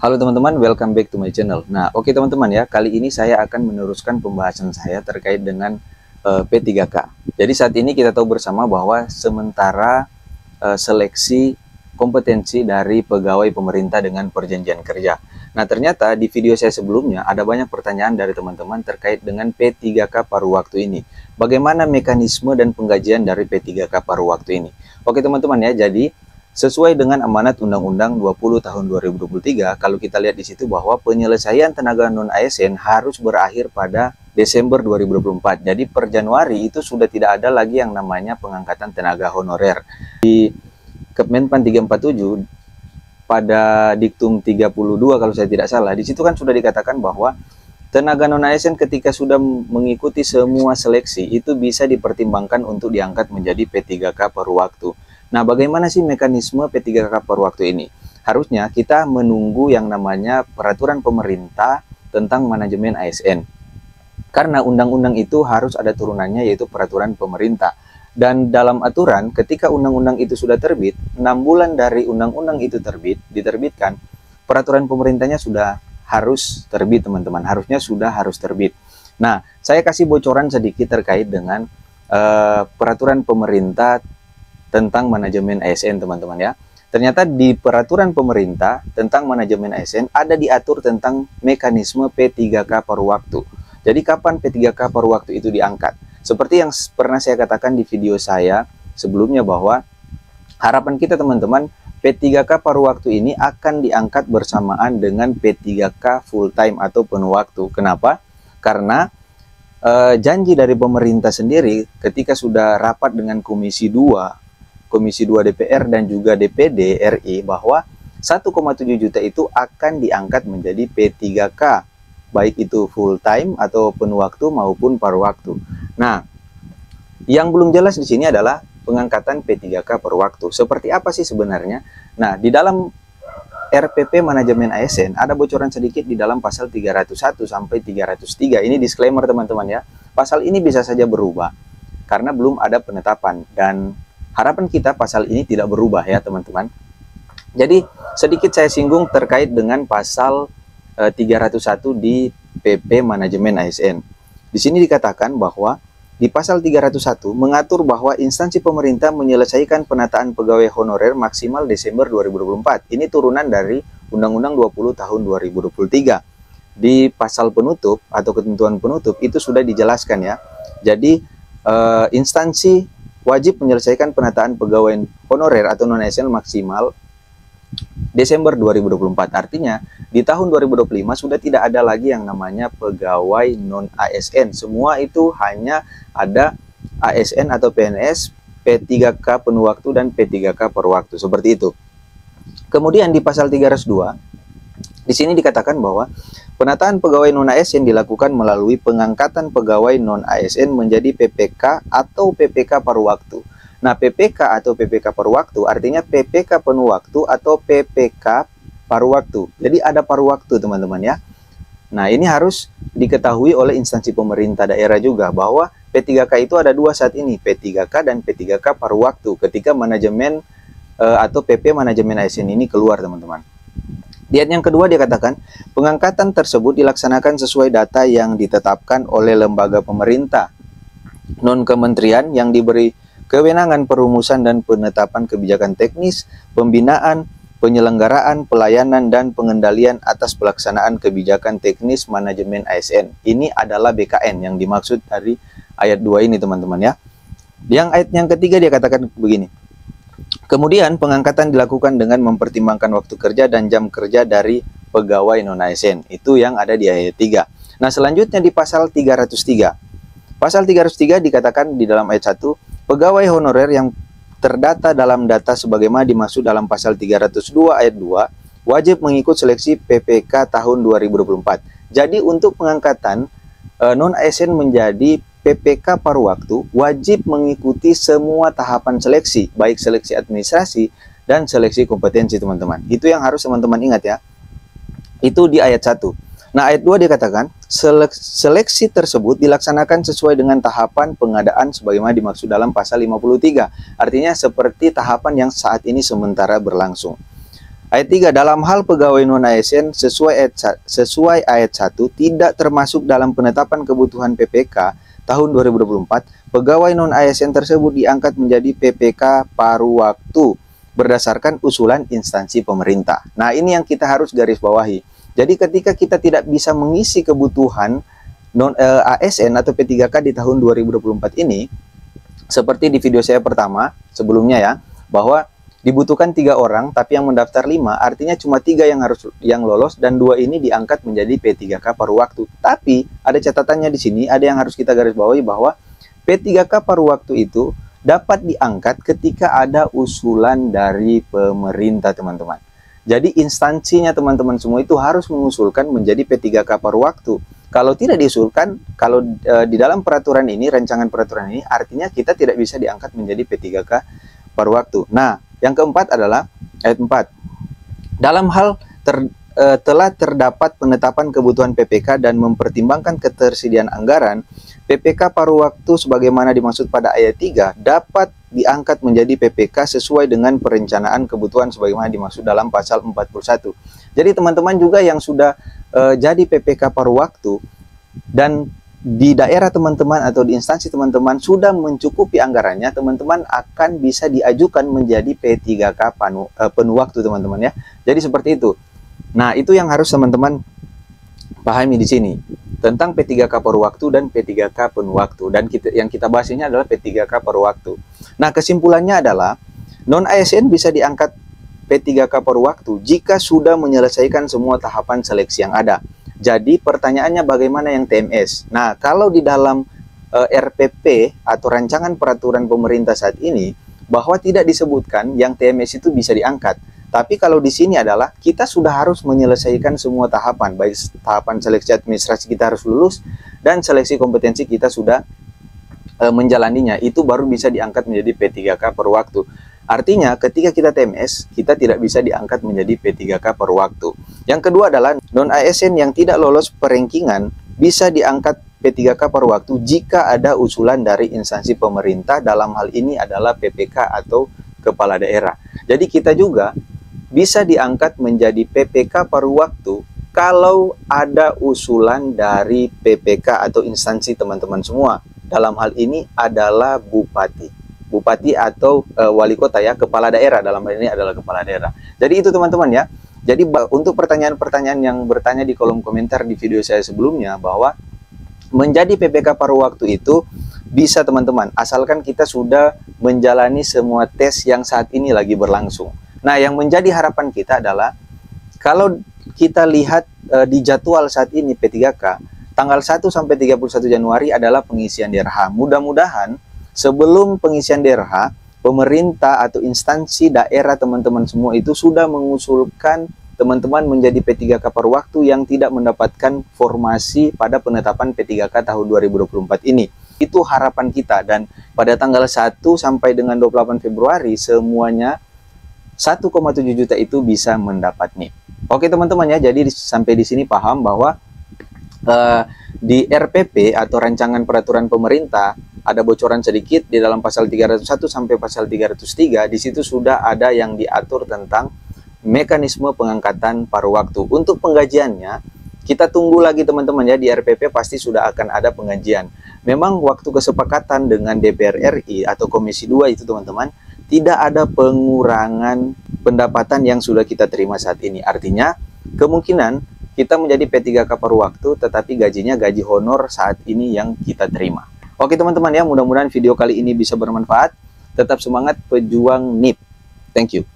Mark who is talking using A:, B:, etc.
A: Halo teman-teman, welcome back to my channel. Nah, oke teman-teman ya, kali ini saya akan meneruskan pembahasan saya terkait dengan P3K. Jadi saat ini kita tahu bersama bahwa sementara seleksi kompetensi dari pegawai pemerintah dengan perjanjian kerja. Nah, ternyata di video saya sebelumnya ada banyak pertanyaan dari teman-teman terkait dengan P3K paruh waktu ini. Bagaimana mekanisme dan penggajian dari P3K paruh waktu ini? Oke teman-teman ya, jadi sesuai dengan amanat Undang-Undang 20 tahun 2023, kalau kita lihat di situ bahwa penyelesaian tenaga non-ASN harus berakhir pada Desember 2024. Jadi per Januari itu sudah tidak ada lagi yang namanya pengangkatan tenaga honorer. Di Kemenpan 347 pada Diktum 32 kalau saya tidak salah, di situ kan sudah dikatakan bahwa tenaga non-ASN ketika sudah mengikuti semua seleksi itu bisa dipertimbangkan untuk diangkat menjadi P3K paruh waktu. Nah, bagaimana sih mekanisme P3K paruh waktu ini? Harusnya kita menunggu yang namanya peraturan pemerintah tentang manajemen ASN. Karena undang-undang itu harus ada turunannya, yaitu peraturan pemerintah. Dan dalam aturan, ketika undang-undang itu sudah terbit, 6 bulan dari undang-undang itu diterbitkan, peraturan pemerintahnya sudah harus terbit, teman-teman. Harus terbit. Nah, saya kasih bocoran sedikit terkait dengan peraturan pemerintah tentang manajemen ASN, teman-teman ya. Ternyata di peraturan pemerintah tentang manajemen ASN ada diatur tentang mekanisme P3K paruh waktu. Jadi kapan P3K paruh waktu itu diangkat? Seperti yang pernah saya katakan di video saya sebelumnya bahwa harapan kita teman-teman, P3K paruh waktu ini akan diangkat bersamaan dengan P3K full time atau penuh waktu. Kenapa? Karena janji dari pemerintah sendiri ketika sudah rapat dengan Komisi 2 DPR dan juga DPD RI bahwa 1,7 juta itu akan diangkat menjadi P3K, baik itu full time atau penuh waktu maupun paruh waktu. Nah, yang belum jelas di sini adalah pengangkatan P3K paruh waktu. Seperti apa sih sebenarnya? Nah, di dalam RPP manajemen ASN ada bocoran sedikit di dalam pasal 301 sampai 303. Ini disclaimer teman-teman ya. Pasal ini bisa saja berubah karena belum ada penetapan, dan harapan kita pasal ini tidak berubah ya teman-teman. Jadi sedikit saya singgung terkait dengan pasal 301 di PP manajemen ASN. Di sini dikatakan bahwa di pasal 301 mengatur bahwa instansi pemerintah menyelesaikan penataan pegawai honorer maksimal Desember 2024. Ini turunan dari Undang-Undang 20 tahun 2023. Di pasal penutup atau ketentuan penutup itu sudah dijelaskan ya. Jadi instansi wajib menyelesaikan penataan pegawai honorer atau non-ASN maksimal Desember 2024. Artinya, di tahun 2025 sudah tidak ada lagi yang namanya pegawai non-ASN. Semua itu hanya ada ASN atau PNS, P3K penuh waktu, dan P3K paruh waktu. Seperti itu. Kemudian di pasal 302, di sini dikatakan bahwa penataan pegawai non-ASN dilakukan melalui pengangkatan pegawai non-ASN menjadi PPK atau PPK paruh waktu. Nah, PPK atau PPK paruh waktu artinya PPK penuh waktu atau PPK paruh waktu. Jadi ada paruh waktu teman-teman ya. Nah, ini harus diketahui oleh instansi pemerintah daerah juga bahwa P3K itu ada dua saat ini, P3K dan P3K paruh waktu ketika manajemen atau PP manajemen ASN ini keluar teman-teman. Di ayat yang kedua dikatakan, pengangkatan tersebut dilaksanakan sesuai data yang ditetapkan oleh lembaga pemerintah, non-kementerian yang diberi kewenangan perumusan dan penetapan kebijakan teknis, pembinaan, penyelenggaraan, pelayanan, dan pengendalian atas pelaksanaan kebijakan teknis manajemen ASN. Ini adalah BKN yang dimaksud dari ayat 2 ini teman-teman ya. Yang ayat yang ketiga dia katakan begini. Kemudian pengangkatan dilakukan dengan mempertimbangkan waktu kerja dan jam kerja dari pegawai non-ASN. Itu yang ada di ayat 3. Nah, selanjutnya di pasal 303. Pasal 303 dikatakan di dalam ayat 1, pegawai honorer yang terdata dalam data sebagaimana dimaksud dalam pasal 302 ayat 2 wajib mengikut seleksi PPK tahun 2024. Jadi untuk pengangkatan non-ASN menjadi PPK paruh waktu wajib mengikuti semua tahapan seleksi, baik seleksi administrasi dan seleksi kompetensi teman-teman. Itu yang harus teman-teman ingat ya. Itu di ayat 1. Nah, ayat 2 dikatakan, seleksi tersebut dilaksanakan sesuai dengan tahapan pengadaan sebagaimana dimaksud dalam pasal 53. Artinya seperti tahapan yang saat ini sementara berlangsung. Ayat 3, dalam hal pegawai non-ASN sesuai ayat 1 tidak termasuk dalam penetapan kebutuhan PPK tahun 2024, pegawai non-ASN tersebut diangkat menjadi PPK paruh waktu berdasarkan usulan instansi pemerintah. Nah, ini yang kita harus garis bawahi. Jadi ketika kita tidak bisa mengisi kebutuhan ASN atau P3K di tahun 2024 ini, seperti di video saya pertama sebelumnya ya, bahwa dibutuhkan 3 orang tapi yang mendaftar 5, artinya cuma 3 yang lolos dan 2 ini diangkat menjadi P3K paruh waktu. Tapi ada catatannya di sini, ada yang harus kita garis bawahi bahwa P3K paruh waktu itu dapat diangkat ketika ada usulan dari pemerintah, teman-teman. Jadi instansinya teman-teman semua itu harus mengusulkan menjadi P3K paruh waktu. Kalau tidak diusulkan, kalau di dalam peraturan ini, rancangan peraturan ini, artinya kita tidak bisa diangkat menjadi P3K paruh waktu. Nah, yang keempat adalah ayat 4. Dalam hal telah terdapat penetapan kebutuhan PPK dan mempertimbangkan ketersediaan anggaran, PPK paruh waktu sebagaimana dimaksud pada ayat 3 dapat diangkat menjadi PPK sesuai dengan perencanaan kebutuhan sebagaimana dimaksud dalam pasal 41. Jadi teman-teman juga yang sudah jadi PPK paruh waktu dan di daerah teman-teman atau di instansi teman-teman sudah mencukupi anggarannya, teman-teman akan bisa diajukan menjadi P3K penuh waktu, teman-teman ya. Jadi seperti itu. Nah, itu yang harus teman-teman pahami di sini tentang P3K paruh waktu dan P3K penuh waktu. Dan yang kita bahas ini adalah P3K paruh waktu. Nah, kesimpulannya adalah non-ASN bisa diangkat P3K paruh waktu jika sudah menyelesaikan semua tahapan seleksi yang ada. Jadi pertanyaannya bagaimana yang TMS? Nah, kalau di dalam RPP atau rancangan peraturan pemerintah saat ini bahwa tidak disebutkan yang TMS itu bisa diangkat. Tapi kalau di sini adalah kita sudah harus menyelesaikan semua tahapan, baik tahapan seleksi administrasi kita harus lulus dan seleksi kompetensi kita sudah menjalaninya, itu baru bisa diangkat menjadi P3K paruh waktu. Artinya ketika kita TMS, kita tidak bisa diangkat menjadi P3K paruh waktu. Yang kedua adalah non-ASN yang tidak lolos perengkingan bisa diangkat P3K paruh waktu jika ada usulan dari instansi pemerintah, dalam hal ini adalah PPK atau kepala daerah. Jadi kita juga bisa diangkat menjadi PPK paruh waktu kalau ada usulan dari PPK atau instansi teman-teman semua. Dalam hal ini adalah bupati atau wali kota ya, kepala daerah, dalam hal ini adalah kepala daerah. Jadi itu teman-teman ya. Jadi untuk pertanyaan-pertanyaan yang bertanya di kolom komentar di video saya sebelumnya, bahwa menjadi PPK paruh waktu itu bisa teman-teman, asalkan kita sudah menjalani semua tes yang saat ini lagi berlangsung. Nah, yang menjadi harapan kita adalah kalau kita lihat di jadwal saat ini P3K, tanggal 1 sampai 31 Januari adalah pengisian DRH. Mudah-mudahan sebelum pengisian DRH, pemerintah atau instansi daerah teman-teman semua itu sudah mengusulkan teman-teman menjadi P3K paruh waktu yang tidak mendapatkan formasi pada penetapan P3K tahun 2024 ini. Itu harapan kita, dan pada tanggal 1 sampai dengan 28 Februari semuanya 1,7 juta itu bisa mendapat NIP. Oke teman-teman ya, jadi sampai di sini paham bahwa di RPP atau rancangan peraturan pemerintah ada bocoran sedikit di dalam pasal 301 sampai pasal 303. Di situ sudah ada yang diatur tentang mekanisme pengangkatan paruh waktu. Untuk penggajiannya kita tunggu lagi teman-teman ya, di RPP pasti sudah akan ada penggajian. Memang waktu kesepakatan dengan DPR RI atau Komisi 2 itu teman-teman, tidak ada pengurangan pendapatan yang sudah kita terima saat ini. Artinya kemungkinan kita menjadi P3K paruh waktu tetapi gajinya gaji honor saat ini yang kita terima. Oke teman-teman ya, mudah-mudahan video kali ini bisa bermanfaat. Tetap semangat pejuang NIP. Thank you.